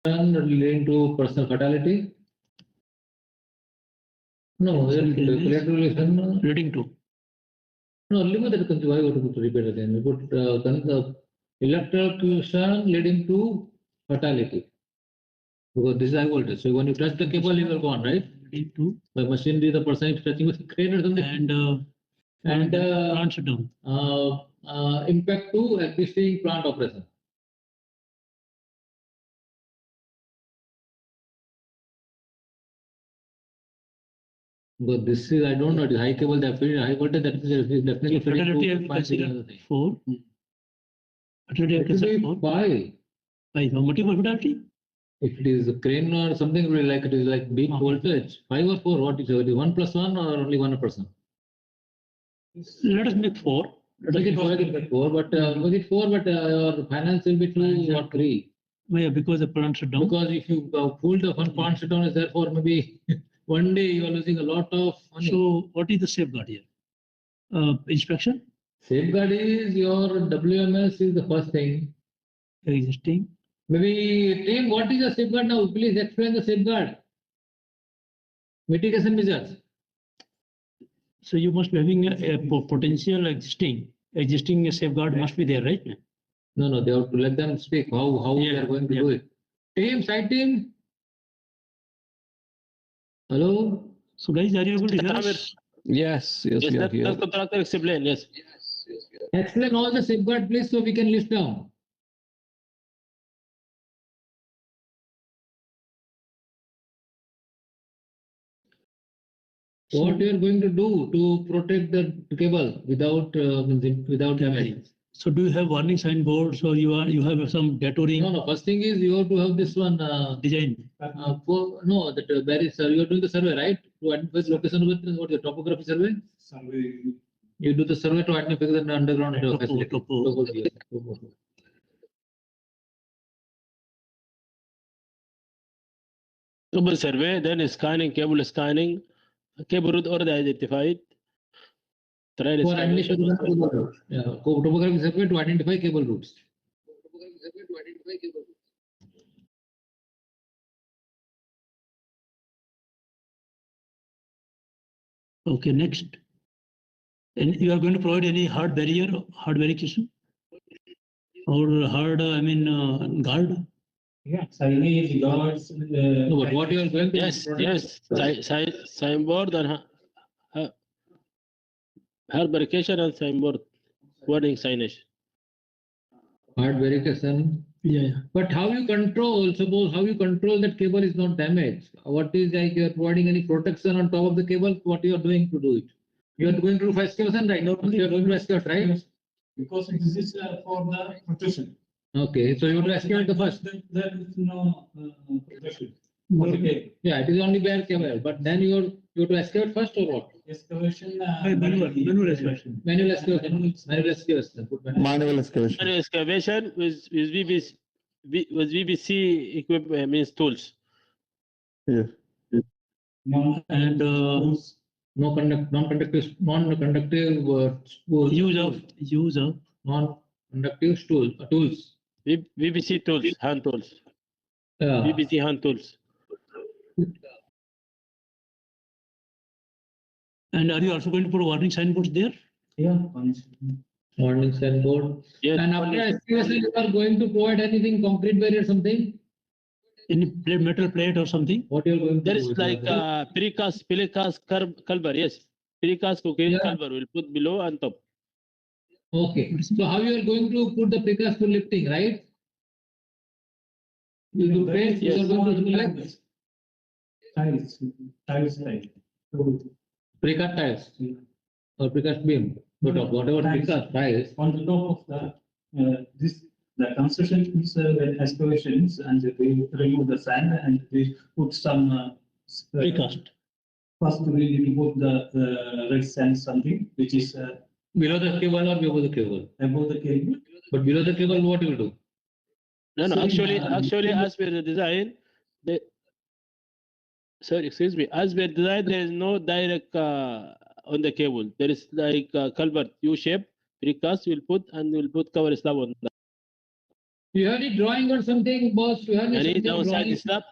leading to personal fatality. No, collateral leading to. No, limited why you have to repeat again. You put electrocution leading to fatality. Because this is high voltage. So when you touch the cable, it will go on, right? Leading to. By machinery, the person is touching with the crane or something. And plant shutdown. Impact to existing plant operation. But this is, I don't know, it is high cable, definitely high voltage, that is definitely fatality 4. Fatality 4. 5. Multiple fatality? If it is a crane or something like it is like big voltage, 5 or 4, what is it? 1 plus 1 or only 1%? Let us make 4. Make it 4, but make it 4, but your finance will be 2 or 3. Yeah, because the plant shutdown. Because if you pull the one plant shutdown is therefore maybe one day you are losing a lot of money. So what is the safeguard here? Inspection? Safeguard is your WMS is the first thing. Existing. Maybe team, what is the safeguard now? Please explain the safeguard. Mitigation measures. So you must be having a potential existing safeguard must be there, right? No, they have to let them speak how we are going to do it. Team, side team. Hello. So guys, are you able to hear us? Yes, we are here. Let contractor explain. Yes. Explain all the safeguard, please, so we can list down. What you are going to do to protect the cable without damage? So do you have warning signboards or you have some detouring? No. First thing is you have to have this one design. No, that there is you are doing the survey, right? To identify the location with what your topography survey. Survey. You do the survey to identify the underground facility. Cable survey, then scanning, cable scanning, cable route already identified. Trial topography survey to identify cable routes. Okay, next. And you are going to provide any hard verification? Or hard, guard? Yeah, signage, guards. No, but what you are going to Yes, signboard and hard verification and signboard warning signage. Hard verification. Yeah. But how you control? Suppose how you control that cable is not damaged? What is like you are providing any protection on top of the cable? What you are doing to do it? You are going to do excavation, right? No, you are going to excavate, right? Because this is for the protection. Okay, so you have to excavate the first. There is no protection. Yeah, it is only bare cable, but then you have to excavate first or what? Excavation. Manual excavation. Manual excavation. Manual excavation. Manual excavation. Manual excavation with VBC equipment means tools. Yeah. And non-conductive use of non-conductive tools. VBC tools, hand tools. Yeah. VBC hand tools. And are you also going to put warning signboards there? Yeah. Warning signboard. Yes. And after excavation, you are going to provide anything, concrete barrier, something? Any metal plate or something? What you are going to There do? is like precast culver. Yes, precast cocaine culver will put below and top. Okay. So how you are going to put the precast for lifting, right? You do paint, you are going to select Tiles. precast tiles or precast beam. But whatever precast tiles. On the top of the construction is excavations, and they remove the sand and they put some Precast. First, we need to put the red sand something which is Below the cable or above the cable? above the cable. But below the cable, what you will do? No, actually, as per the design, excuse me. As per design, there is no direct on the cable. There is like culvert U shape precast. We'll put cover slab on that. You have any drawing or something, boss? You have Any something downside drawing? step?